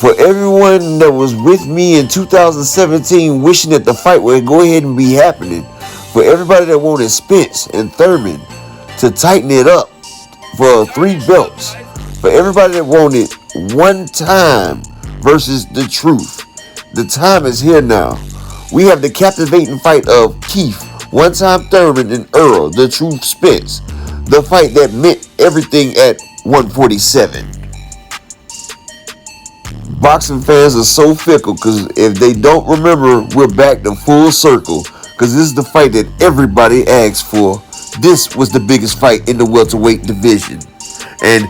For everyone that was with me in 2017 wishing that the fight would go ahead and be happening, for everybody that wanted Spence and Thurman to tighten it up for 3 belts, for everybody that wanted one time versus the truth, the time is here now. We have the captivating fight of Keith, one time Thurman, and Earl, the truth Spence. The fight that meant everything at 147. Boxing fans are so fickle because if they don't remember, we're back to full circle because this is the fight that everybody asked for. This was the biggest fight in the welterweight division. And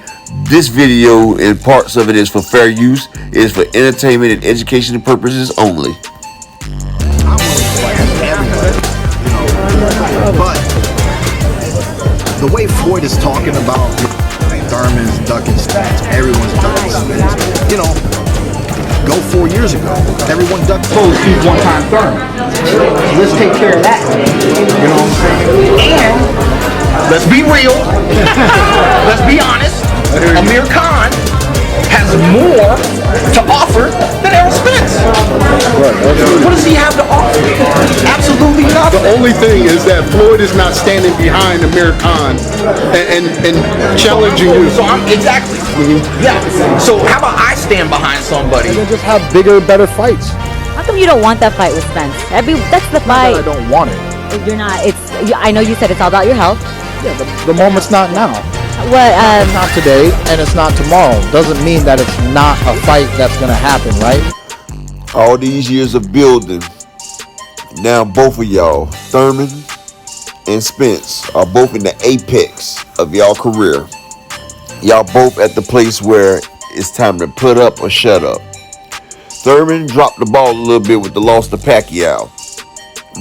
this video and parts of it is for fair use. It is for entertainment and educational purposes only. But the way Floyd is talking about Thurman's ducking Spence, everyone's ducking Spence, go 4 years ago, everyone ducked Supposed to one-time Thurman. So let's take care of that. You know what I'm saying? And let's be real. Let's be honest. Amir Khan has more to offer than Errol Spence. Right, what does he have to offer? Absolutely nothing. The only thing is that Floyd is not standing behind Amir Khan and challenging you. So I'm exactly. Yeah. So how about I stand behind somebody? And then just have bigger, better fights. How come you don't want that fight with Spence? That's the fight. I don't want it. You're not. I know you said it's all about your health. Yeah, the moment's not now. What? It's not today and it's not tomorrow. Doesn't mean that it's not a fight that's gonna happen, right? All these years of building, now both of y'all, Thurman and Spence, are both in the apex of y'all career. Y'all both at the place where it's time to put up or shut up. Thurman dropped the ball a little bit with the loss to Pacquiao.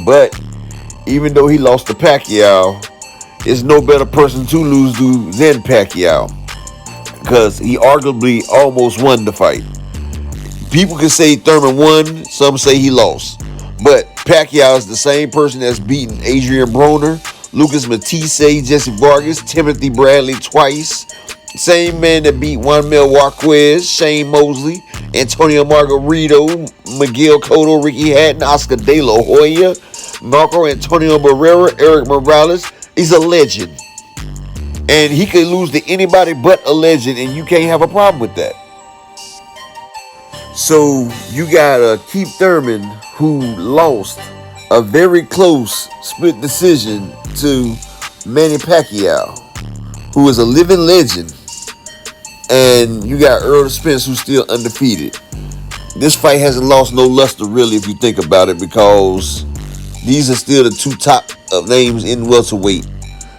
But even though he lost to Pacquiao, there's no better person to lose to than Pacquiao, because he arguably almost won the fight. People can say Thurman won, some say he lost. But Pacquiao is the same person that's beaten Adrian Broner, Lucas Matisse, Jesse Vargas, Timothy Bradley twice. Same man that beat Juan Mel Marquez, Shane Mosley, Antonio Margarito, Miguel Cotto, Ricky Hatton, Oscar De La Hoya, Marco Antonio Barrera, Eric Morales. He's a legend. And he could lose to anybody but a legend, and you can't have a problem with that. So you got Keith Thurman, who lost a very close split decision to Manny Pacquiao, who is a living legend. And you got Earl Spence, who's still undefeated. This fight hasn't lost no luster, really, if you think about it, because these are still the 2 top of names in welterweight.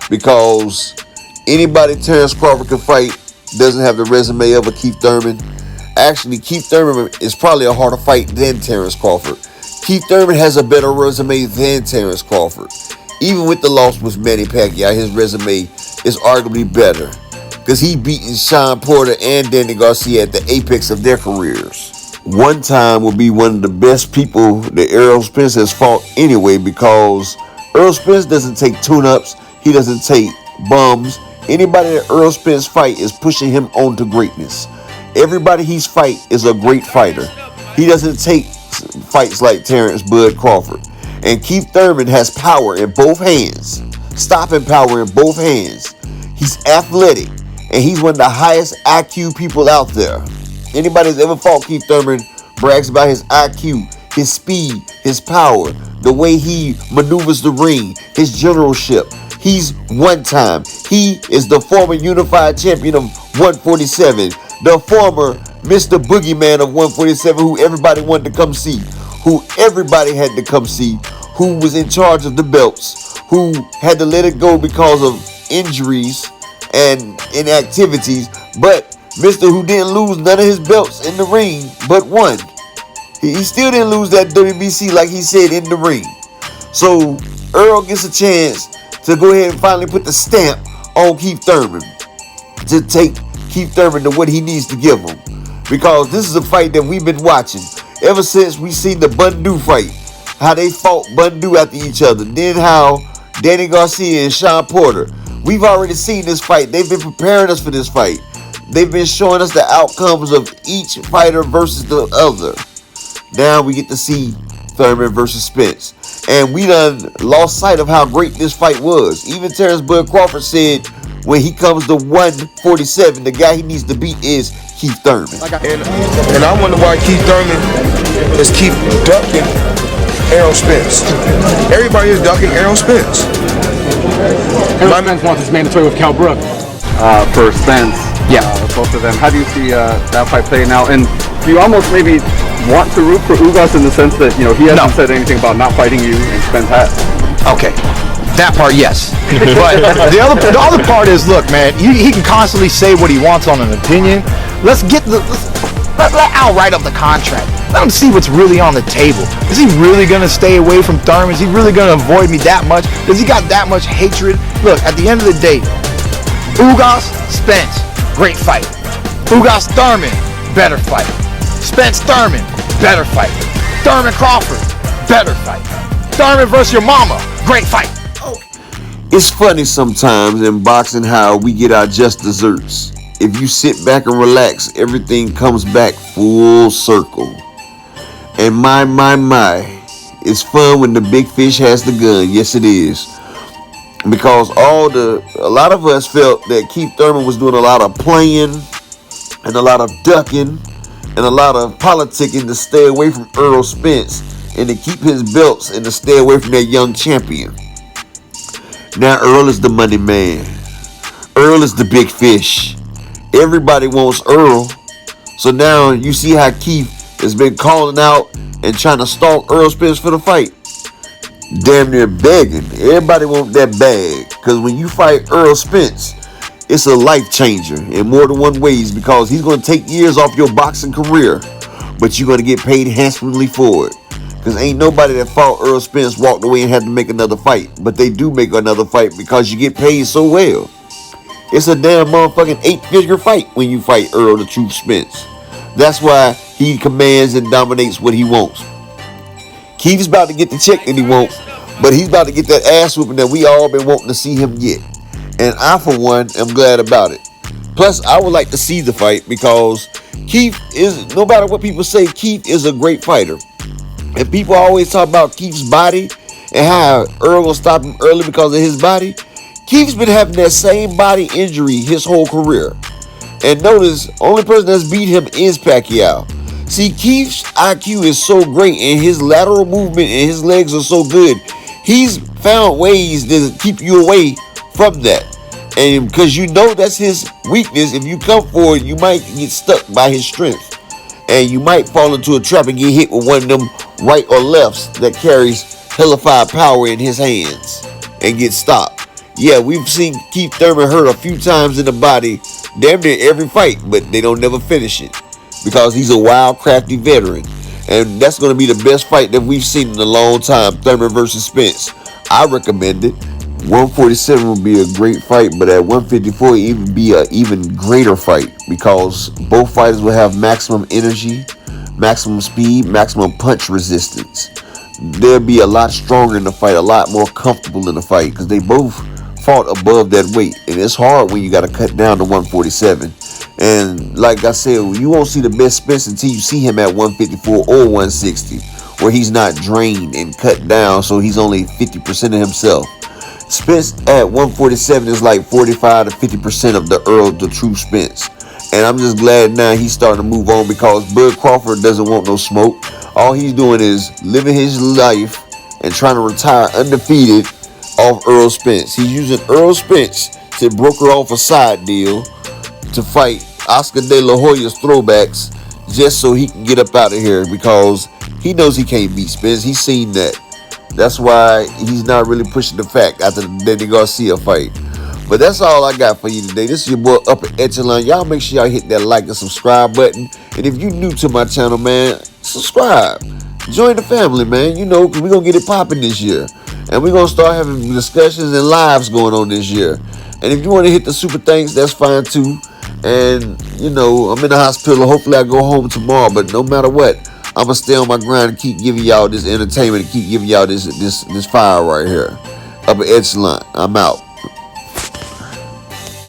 Because anybody Terrence Crawford can fight doesn't have the resume of a Keith Thurman. Actually, Keith Thurman is probably a harder fight than Terrence Crawford. Keith Thurman has a better resume than Terrence Crawford. Even with the loss with Manny Pacquiao, his resume is arguably better, because he beaten Sean Porter and Danny Garcia at the apex of their careers. One time will be one of the best people that Errol Spence has fought anyway, because Errol Spence doesn't take tune-ups. He doesn't take bums. Anybody that Errol Spence fight is pushing him on to greatness. Everybody he's fight is a great fighter. He doesn't take fights like Terrence Bud Crawford. And Keith Thurman has power in both hands. Stopping power in both hands. He's athletic. And he's one of the highest IQ people out there. Anybody that's ever fought Keith Thurman brags about his IQ, his speed, his power, the way he maneuvers the ring, his generalship. He's one time. He is the former unified champion of 147. The former Mr. Boogeyman of 147, who everybody wanted to come see. Who everybody had to come see. Who was in charge of the belts. Who had to let it go because of injuries and inactivities, but Mr. who didn't lose none of his belts in the ring, but one. He still didn't lose that WBC like he said in the ring. So Earl gets a chance to go ahead and finally put the stamp on Keith Thurman, to take Keith Thurman to what he needs to give him. Because this is a fight that we've been watching ever since we seen the Bundu fight. How they fought Bundu after each other. Then how Danny Garcia and Sean Porter. We've already seen this fight. They've been preparing us for this fight. They've been showing us the outcomes of each fighter versus the other. Now we get to see Thurman versus Spence. And we done lost sight of how great this fight was. Even Terrence Bud Crawford said when he comes to 147, the guy he needs to beat is Keith Thurman. And I wonder why Keith Thurman is keep ducking Errol Spence. Everybody is ducking Errol Spence. Errol Spence wants his mandatory with Cal Brook. For Spence. Yeah. Both of them. How do you see that fight playing out? And do you almost maybe want to root for Ugas in the sense that, you know, he hasn't said anything about not fighting you and Spence has? Okay. That part, yes. But the other part is, look, man, he can constantly say what he wants on an opinion. Let Al write up the contract. Let him see what's really on the table. Is he really going to stay away from Thurman? Is he really going to avoid me that much? Does he got that much hatred? Look, at the end of the day, Ugas, Spence, great fight. Ugas, Thurman, better fight. Spence, Thurman, better fight. Thurman, Crawford, better fight. Thurman versus your mama, great fight. It's funny sometimes in boxing how we get our just desserts. If you sit back and relax, everything comes back full circle. And my, it's fun when the big fish has the gun. Yes, it is. Because a lot of us felt that Keith Thurman was doing a lot of playing and a lot of ducking and a lot of politicking to stay away from Errol Spence and to keep his belts and to stay away from that young champion. Now Earl is the money man. Earl is the big fish. Everybody wants Earl. So now you see how Keith has been calling out and trying to stalk Errol Spence for the fight. Damn near begging. Everybody wants that bag. Because when you fight Errol Spence, it's a life changer in more than one ways because he's going to take years off your boxing career. But you're going to get paid handsomely for it. Because ain't nobody that fought Errol Spence walked away and had to make another fight. But they do make another fight because you get paid so well. It's a damn motherfucking 8-figure fight when you fight Errol the Truth Spence. That's why he commands and dominates what he wants. Keith's about to get the check that he wants, but he's about to get that ass whooping that we all been wanting to see him get. And I, for one, am glad about it. Plus, I would like to see the fight because Keith is, no matter what people say, Keith is a great fighter. And people always talk about Keith's body and how Earl will stop him early because of his body. Keith's been having that same body injury his whole career. And notice, only person that's beat him is Pacquiao. See, Keith's IQ is so great and his lateral movement and his legs are so good. He's found ways to keep you away from that. And because you know that's his weakness, if you come forward, you might get stuck by his strength. And you might fall into a trap and get hit with one of them right or lefts that carries hellified power in his hands and get stopped. Yeah, we've seen Keith Thurman hurt a few times in the body, damn near every fight, but they don't never finish it because he's a wild, crafty veteran. And that's going to be the best fight that we've seen in a long time, Thurman versus Spence. I recommend it. 147 will be a great fight, but at 154 it will be an even greater fight because both fighters will have maximum energy, maximum speed, maximum punch resistance. They'll be a lot stronger in the fight, a lot more comfortable in the fight because they both fought above that weight, and it's hard when you got to cut down to 147. And like I said, you won't see the best Spence until you see him at 154 or 160, where he's not drained and cut down, so he's only 50% of himself. Spence at 147 is like 45 to 50% of the Earl the True Spence. And I'm just glad now he's starting to move on because Bud Crawford doesn't want no smoke. All he's doing is living his life and trying to retire undefeated off Errol Spence. He's using Errol Spence to broker off a side deal to fight Oscar De La Hoya's throwbacks just so he can get up out of here because he knows he can't beat Spence. He's seen that. That's why he's not really pushing the fact after the Danny Garcia fight. But that's all I got for you today. This is your boy Upper Echelon. Y'all make sure y'all hit that like and subscribe button. And if you're new to my channel, man, subscribe. Join the family, man. You know, because we're going to get it popping this year. And we're going to start having discussions and lives going on this year. And if you want to hit the super thanks, that's fine too. And, you know, I'm in the hospital. Hopefully I go home tomorrow. But no matter what, I'm going to stay on my grind and keep giving y'all this entertainment and keep giving y'all this fire right here. Upper Echelon. I'm out.